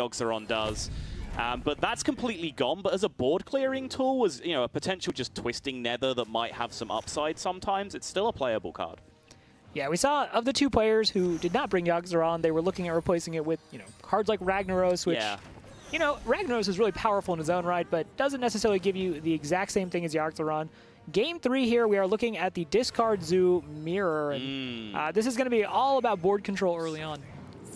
Yogg-Saron does. But that's completely gone. But as a board clearing tool, as a potential just twisting Nether that might have some upside sometimes, it's still a playable card. Yeah, we saw of the two players who did not bring Yogg-Saron, they were looking at replacing it with, cards like Ragnaros, which, Ragnaros is really powerful in his own right, but doesn't necessarily give you the exact same thing as Yogg-Saron. Game 3 here, we are looking at the Discard Zoo Mirror, and this is going to be all about board control early on.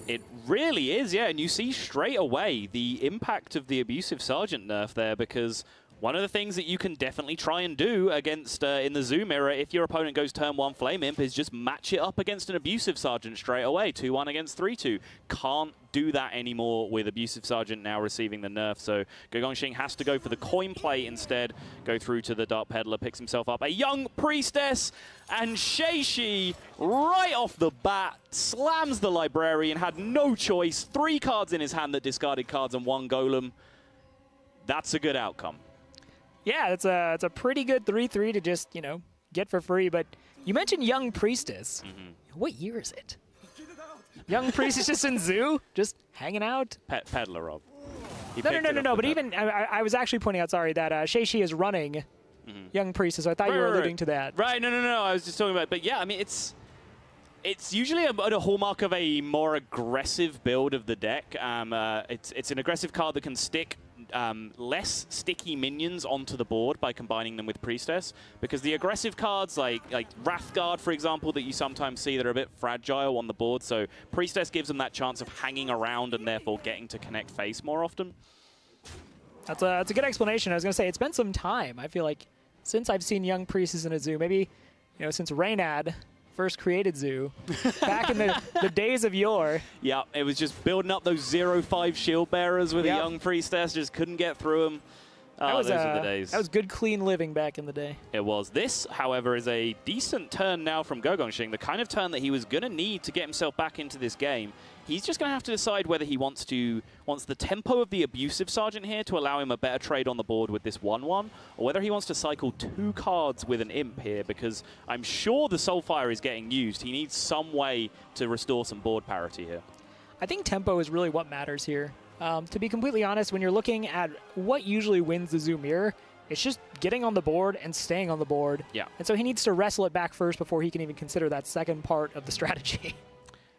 It really is, yeah, and you see straight away the impact of the Abusive Sergeant nerf there, because one of the things that you can definitely try and do against in the Zoo Mirror, if your opponent goes turn 1 Flame Imp, is just match it up against an Abusive Sergeant straight away, 2-1 against 3-2. Can't do that anymore with Abusive Sergeant now receiving the nerf, so Gogongsing has to go for the coin play instead, go through to the Dark Peddler, picks himself up a Young Priestess, and Shaxy, right off the bat, slams the Librarian, had no choice, 3 cards in his hand that discarded cards and 1 Golem. That's a good outcome. Yeah, it's a pretty good 3-3 to just, get for free. But you mentioned Young Priestess. What year is it? Young Priestess just in Zoo? Just hanging out? Peddler, Rob. No. But even, I was actually pointing out, sorry, that Shaxy is running Young Priestess. So I thought you were alluding to that. Right, no. I was just talking about, but yeah, I mean, it's usually a hallmark of a more aggressive build of the deck. It's an aggressive card that can stick less sticky minions onto the board by combining them with Priestess, because the aggressive cards like Wrathguard, for example, that you sometimes see that are a bit fragile on the board, so Priestess gives them that chance of hanging around and therefore getting to connect face more often. That's a good explanation. I was going to say, it's been some time, I feel like, since I've seen Young Priestess in a Zoo. Maybe, since Reynad first created Zoo, back in the days of yore. Yeah, it was just building up those 0-5 shield bearers with a Young Priestess, just couldn't get through them. Those were the days. That was good, clean living back in the day. It was. This, however, is a decent turn now from Gogongsing, the kind of turn that he was going to need to get himself back into this game. He's just going to have to decide whether he wants the tempo of the Abusive Sergeant here to allow him a better trade on the board with this 1-1, or whether he wants to cycle 2 cards with an Imp here, because I'm sure the Soulfire is getting used. He needs some way to restore some board parity here. I think tempo is really what matters here. To be completely honest, when you're looking at what usually wins the Zoo Mirror, it's just getting on the board and staying on the board. Yeah. And so he needs to wrestle it back first before he can even consider that second part of the strategy.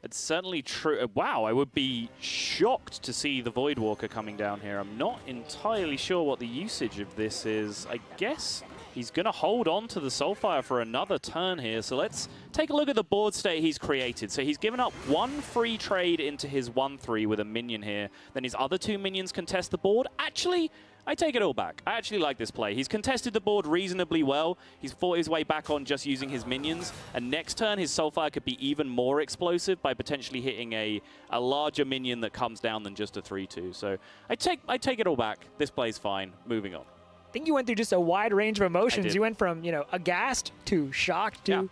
It's certainly true. Wow, I would be shocked to see the Voidwalker coming down here. I'm not entirely sure what the usage of this is. I guess he's going to hold on to the Soulfire for another turn here. So let's take a look at the board state he's created. So he's given up 1 free trade into his 1-3 with a minion here. Then his other 2 minions contest the board. Actually, I take it all back. I actually like this play. He's contested the board reasonably well. He's fought his way back on just using his minions. And next turn, his Soulfire could be even more explosive by potentially hitting a larger minion that comes down than just a 3-2. So I take it all back. This play's fine. Moving on. I think you went through just a wide range of emotions. You went from, aghast to shocked to,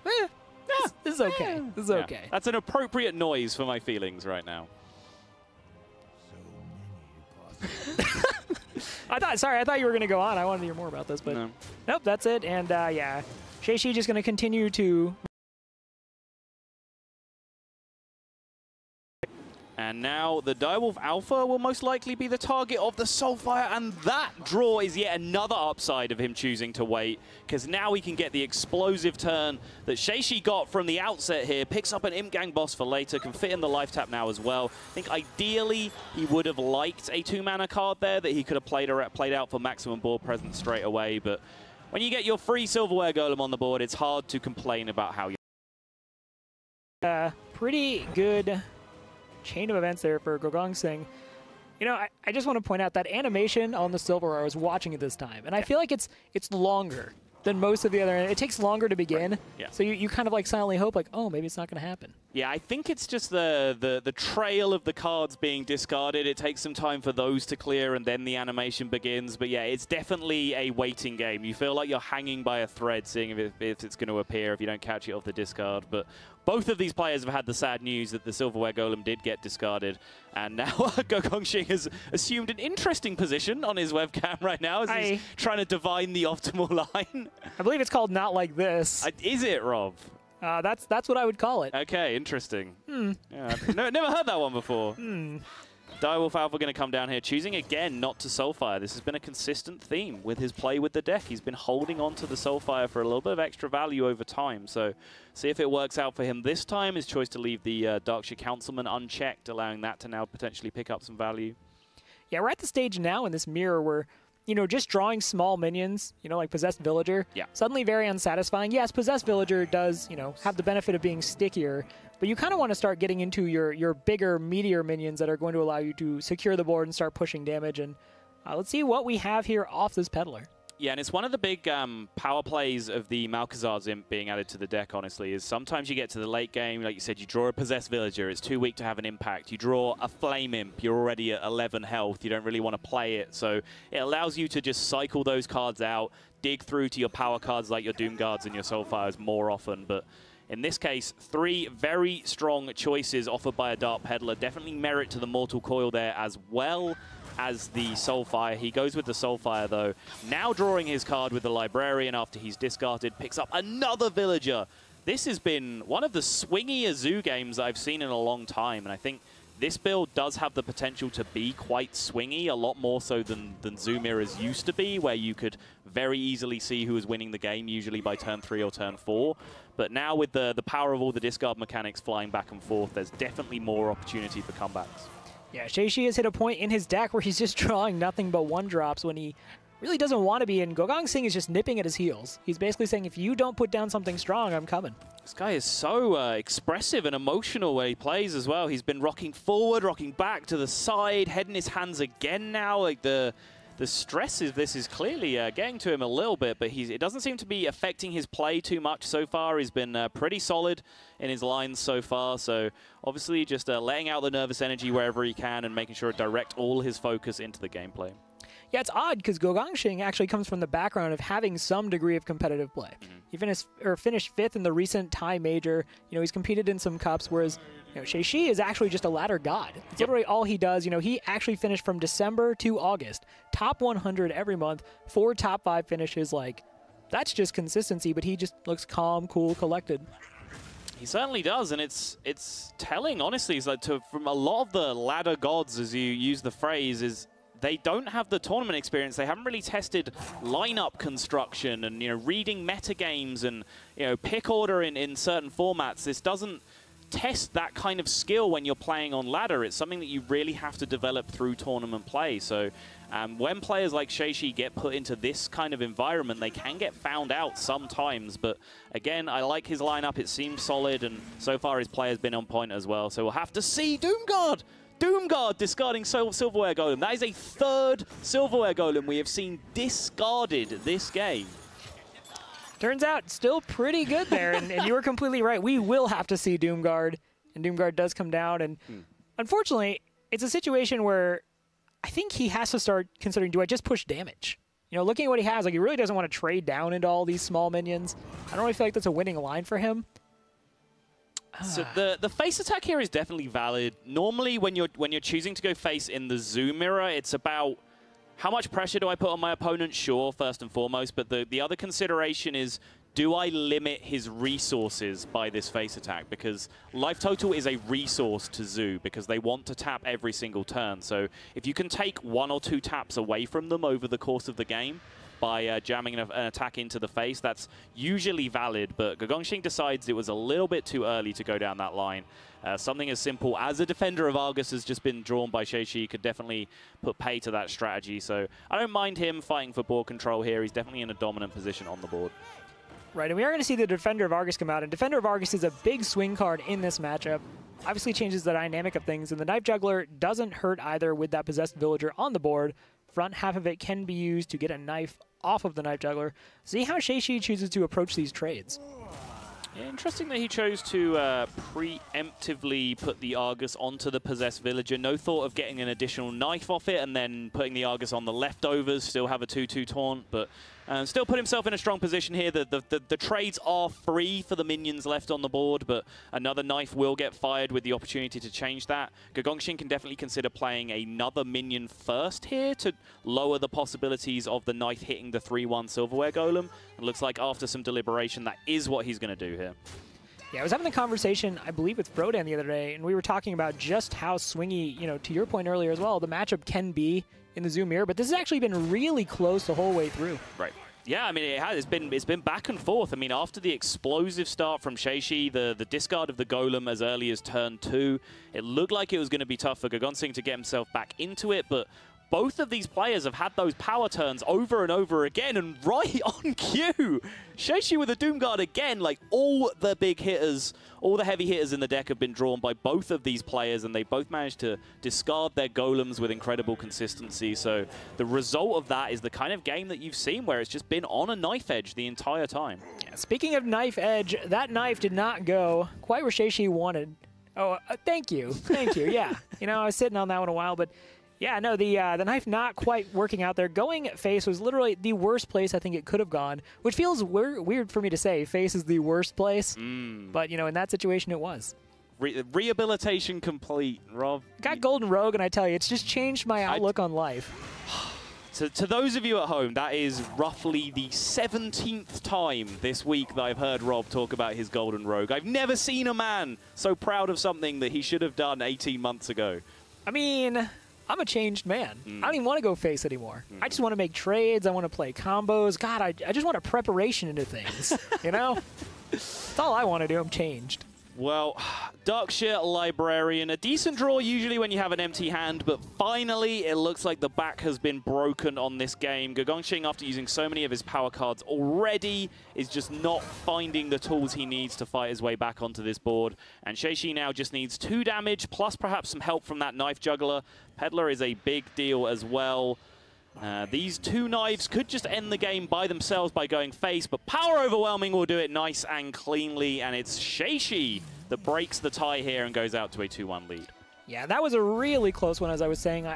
this is okay. This is okay. That's an appropriate noise for my feelings right now. I thought you were going to go on. I wanted to hear more about this, but nope, that's it. And yeah, Shaxy just going to continue to. And now the Direwolf Alpha will most likely be the target of the Soulfire, and that draw is yet another upside of him choosing to wait, because now he can get the explosive turn that Shaxy got from the outset here, picks up an Imp Gang boss for later, can fit in the life tap now as well. I think ideally he would have liked a 2-mana card there that he could have played out for maximum board presence straight away, but when you get your free Silverware Golem on the board, it's hard to complain about how you... Pretty good chain of events there for Gogongsing. I just want to point out that animation on the Silverware, I was watching it this time, and I feel like it's longer than most of the other. It takes longer to begin, right. Yeah. So you kind of like silently hope like, oh, maybe it's not going to happen. Yeah, I think it's just the trail of the cards being discarded. It takes some time for those to clear, and then the animation begins. But yeah, it's definitely a waiting game. You feel like you're hanging by a thread, seeing if it's going to appear if you don't catch it off the discard. But both of these players have had the sad news that the Silverware Golem did get discarded. And now Gogongsing has assumed an interesting position on his webcam right now as he's trying to divine the optimal line. I believe it's called Not Like This. Is it, Rob? That's what I would call it. Okay, interesting. Yeah, never heard that one before. Direwolf Alpha going to come down here, choosing again not to Soulfire. This has been a consistent theme with his play with the deck. He's been holding on to the Soulfire for a little bit of extra value over time. So see if it works out for him this time. His choice to leave the Darkshire Councilman unchecked, allowing that to now potentially pick up some value. Yeah, we're at the stage now in this mirror where, you know, just drawing small minions, you know, like Possessed Villager, suddenly very unsatisfying. Yes, Possessed Villager does, you know, have the benefit of being stickier, but you kind of want to start getting into your bigger, meatier minions that are going to allow you to secure the board and start pushing damage. And let's see what we have here off this Peddler. Yeah, and it's one of the big power plays of the Malchezaar's Imp being added to the deck, honestly, is sometimes you get to the late game, like you said, you draw a Possessed Villager, it's too weak to have an impact. You draw a Flame Imp, you're already at 11 health, you don't really want to play it. So it allows you to just cycle those cards out, dig through to your power cards like your Doom Guards and your Soulfires more often. But in this case, 3 very strong choices offered by a Dark Peddler. Definitely merit to the Mortal Coil there as well as the Soulfire. He goes with the Soulfire, though. Now drawing his card with the Librarian after he's discarded, picks up another Villager. This has been one of the swingier Zoo games I've seen in a long time, and I think this build does have the potential to be quite swingy, a lot more so than Zoo Mirrors used to be, where you could very easily see who was winning the game, usually by turn 3 or turn 4. But now with the power of all the discard mechanics flying back and forth, there's definitely more opportunity for comebacks. Yeah, Shaxy has hit a point in his deck where he's just drawing nothing but 1-drops when he really doesn't want to be, and Gogongsing is just nipping at his heels. He's basically saying, if you don't put down something strong, I'm coming. This guy is so expressive and emotional when he plays as well. He's been rocking forward, rocking back to the side, heading his hands again now. Like the stress of this is clearly getting to him a little bit, but it doesn't seem to be affecting his play too much so far. He's been pretty solid in his lines so far, so obviously just letting out the nervous energy wherever he can and making sure to direct all his focus into the gameplay. Yeah, it's odd because Gogongsing actually comes from the background of having some degree of competitive play. He finished 5th in the recent Thai Major. You know, he's competed in some cups, whereas Shaxy is actually just a ladder god. It's literally all he does. You know, he actually finished from December to August, top 100 every month, 4 top 5 finishes. Like, that's just consistency, but he just looks calm, cool, collected. He certainly does, and it's telling, honestly. It's like from a lot of the ladder gods, as you use the phrase, is they don't have the tournament experience. They haven't really tested lineup construction and, you know, reading metagames and, you know, pick order in certain formats. This doesn't test that kind of skill when you're playing on ladder. It's something that you really have to develop through tournament play. So when players like Shaxy get put into this kind of environment, they can get found out sometimes. But again, I like his lineup. It seems solid, and so far his play has been on point as well. So we'll have to see. Doomguard! Doomguard discarding Silverware Golem. That is a 3rd Silverware Golem we have seen discarded this game. Turns out, still pretty good there, and you were completely right. We will have to see Doomguard, and Doomguard does come down, and unfortunately, it's a situation where I think he has to start considering, do I just push damage? You know, looking at what he has, like, he really doesn't want to trade down into all these small minions. I don't really feel like that's a winning line for him. So the face attack here is definitely valid. Normally, when you're choosing to go face in the Zoo Mirror, it's about how much pressure do I put on my opponent? Sure, first and foremost, but the other consideration is, do I limit his resources by this face attack? Because life total is a resource to Zoo because they want to tap every single turn. So if you can take 1 or 2 taps away from them over the course of the game by jamming an attack into the face, that's usually valid, but Gogongsing decides it was a little bit too early to go down that line. Something as simple as a Defender of Argus has just been drawn by Shaxy could definitely put pay to that strategy, so I don't mind him fighting for board control here. He's definitely in a dominant position on the board. Right, and we are going to see the Defender of Argus come out, and Defender of Argus is a big swing card in this matchup. Obviously changes the dynamic of things, and the Knife Juggler doesn't hurt either with that Possessed Villager on the board. Front half of it can be used to get a knife off of the Knife Juggler. See how Shaxy chooses to approach these trades. Yeah, interesting that he chose to preemptively put the Argus onto the Possessed Villager. No thought of getting an additional knife off it and then putting the Argus on the leftovers, still have a 2-2 taunt, but still put himself in a strong position here. The trades are free for the minions left on the board, but another knife will get fired with the opportunity to change that. Gogongsing can definitely consider playing another minion first here to lower the possibilities of the knife hitting the 3-1 Silverware Golem. It looks like after some deliberation, that is what he's going to do here. Yeah, I was having a conversation, I believe, with Frodan the other day, and we were talking about just how swingy, you know, to your point earlier as well, the matchup can be in the Zoom mirror, but this has actually been really close the whole way through. Right. Yeah, I mean, it has. It's been back and forth. I mean, after the explosive start from Shaxy, the discard of the Golem as early as turn 2, it looked like it was going to be tough for Gogongsing to get himself back into it, but both of these players have had those power turns over and over again, and right on cue. Shaxy with a Doom Guard again, like all the big hitters, all the heavy hitters in the deck have been drawn by both of these players, and they both managed to discard their golems with incredible consistency. So the result of that is the kind of game that you've seen where it's just been on a knife edge the entire time. Yeah, speaking of knife edge, that knife did not go quite where Shaxy wanted. Oh, thank you. Thank you. Yeah. You know, I was sitting on that one a while, but yeah, no, the knife not quite working out there. Going face was literally the worst place I think it could have gone, which feels weird for me to say. Face is the worst place, but, you know, in that situation it was. Rehabilitation complete, Rob. Got Golden Rogue, and I tell you, it's just changed my outlook on life. To those of you at home, that is roughly the 17th time this week that I've heard Rob talk about his Golden Rogue. I've never seen a man so proud of something that he should have done 18 months ago. I mean, I'm a changed man. I don't even want to go face anymore. I just want to make trades. I want to play combos. God, I just want a preparation into things, you know? That's all I want to do. I'm changed. Well, Darkshire Librarian, a decent draw usually when you have an empty hand, but finally it looks like the back has been broken on this game. Gogongsing, after using so many of his power cards already, is just not finding the tools he needs to fight his way back onto this board. And Shaxy now just needs 2 damage, plus perhaps some help from that Knife Juggler. Peddler is a big deal as well. These 2 knives could just end the game by themselves by going face, but Power Overwhelming will do it nice and cleanly, and it's Shaxy that breaks the tie here and goes out to a 2-1 lead. Yeah, that was a really close one, as I was saying.